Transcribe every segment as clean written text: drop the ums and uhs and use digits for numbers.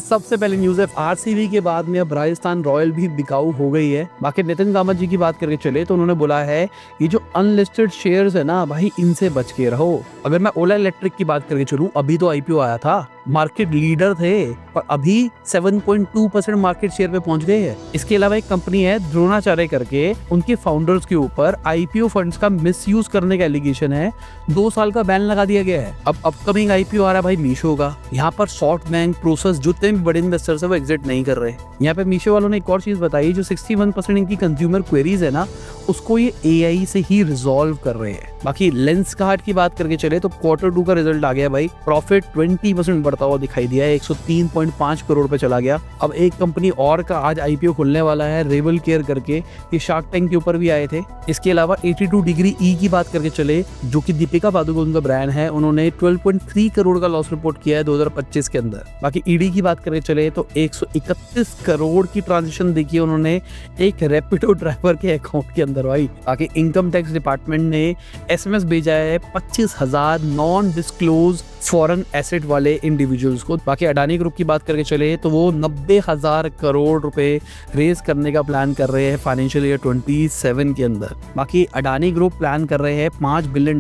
सबसे पहले न्यूज है आरसीबी के बाद में अब राजस्थान रॉयल भी बिकाऊ हो गई है। बाकी नितिन कामत जी की बात करके चले तो उन्होंने बोला है ये जो अनलिस्टेड शेयर्स है ना भाई, इनसे बच के रहो। अगर मैं ओला इलेक्ट्रिक की बात करके चलूं, अभी तो आईपीओ आया था, मार्केट लीडर थे और अभी 7.2% मार्केट शेयर पे पहुंच गए हैं। इसके अलावा एक कंपनी है द्रोणाचार्य करके, उनके फाउंडर्स के ऊपर आईपीओ फंड्स का मिसयूज करने का एलिगेशन है। 2 साल का बैन लगा दिया गया है। अब अपकमिंग आईपीओ आ रहा है भाई मीशो का। यहाँ पर सॉफ्टबैंक, प्रोसेस, जितने भी बड़े इन्वेस्टर्स है वो एग्जिट नहीं कर रहे। यहाँ पे मीशो वालों ने एक और चीज बताई, जो 61% इनकी कंज्यूमर क्वेरीज है ना, उसको ये एआई से ही रिजॉल्व कर रहे हैं। बाकी लेंसकार्ट की बात करके चले तो Q2 का रिजल्ट आ गया भाई, प्रॉफिट 20% बढ़ता हुआ दिखाई दिया है, 103.5 करोड़ पे चला गया। अब एक कंपनी और का आज आईपीओ खुलने वाला है, रेवल केयर करके, ये शार्क टैंक के ऊपर भी आए थे। इसके अलावा 82 डिग्री ई की बात करके चले, जो कि दीपिका पादुकोण का ब्रांड है, उन्होंने 12.3 करोड़ का लॉस रिपोर्ट किया है 2025 के अंदर। बाकी ईडी की बात करके चले तो 131 करोड़ की ट्रांजेक्शन देखी है उन्होंने एक रैपिडो ड्राइवर के अकाउंट के अंदर भाई। बाकी इनकम टैक्स डिपार्टमेंट ने एसएमएस भेजा है 25,000 नॉन डिस्क्लोज फॉरेन एसेट वाले इंडिविजुअल्स को। बाकी अडानी ग्रुप की बात करके चले तो वो 90,000 करोड़ रुपए रेज करने का प्लान कर रहे हैं फाइनेंशियल ईयर 27 के अंदर। बाकी अडानी ग्रुप प्लान कर रहे हैं $5 बिलियन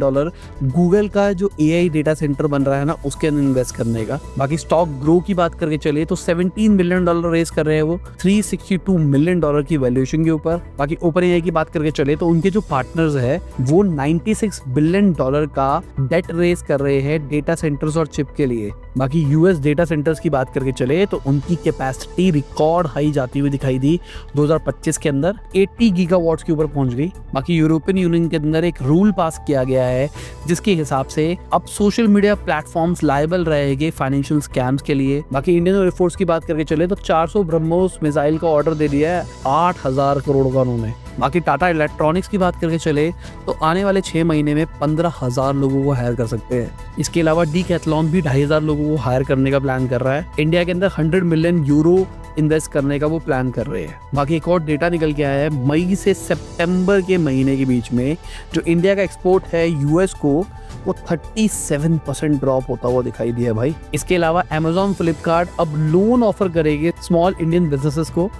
गूगल का जो एआई डेटा सेंटर बन रहा है ना, उसके अंदर इन्वेस्ट करने का। बाकी स्टॉक ग्रो की बात करके चले तो $17 बिलियन रेज कर रहे हैं वो, $362 मिलियन की वैल्यूएशन के ऊपर। बाकी ओपन एआई की बात करके चले तो उनके जो पार्टनर्स है वो $96 बिलियन का डेट रेज कर रहे हैं डेटा सेंटर्स और चिप के लिए। बाकी यूएस डेटा सेंटर्स की बात करके चले तो उनकी कैपेसिटी रिकॉर्ड हाई जाती हुई दिखाई दी 2025 के अंदर, 80 गीगावाट्स के ऊपर पहुंच गई। बाकी यूरोपियन यूनियन के अंदर एक रूल पास किया गया है जिसके हिसाब से अब सोशल मीडिया प्लेटफॉर्म्स लायबल रहेंगे फाइनेंशियल स्कैम्स के लिए। बाकी इंडियन एयरफोर्स की बात करके चले तो 400 ब्रह्मोस मिसाइल का ऑर्डर दे दिया है 8,000 करोड़ का उन्होंने। बाकी टाटा इलेक्ट्रॉनिक्स की बात करके चले तो आने वाले 6 महीने में 15,000 लोगों को हायर कर सकते हैं। इसके अलावा डीकैथलॉन भी 2,500 लोगों को हायर करने का प्लान कर रहा है। इंडिया के अंदर 100 मिलियन यूरो इन्वेस्ट करने का वो प्लान कर रहे हैं। बाकी एक और डेटा निकल के आया है, मई से सितंबर के महीने के बीच में जो इंडिया का एक्सपोर्ट है यूएस को, वो 37% ड्रॉप होता हुआ दिखाई दिया भाई। इसके अलावा Amazon, फ्लिपकार्ट अब लोन ऑफर करेंगे स्मॉल इंडियन बिजनेसेस को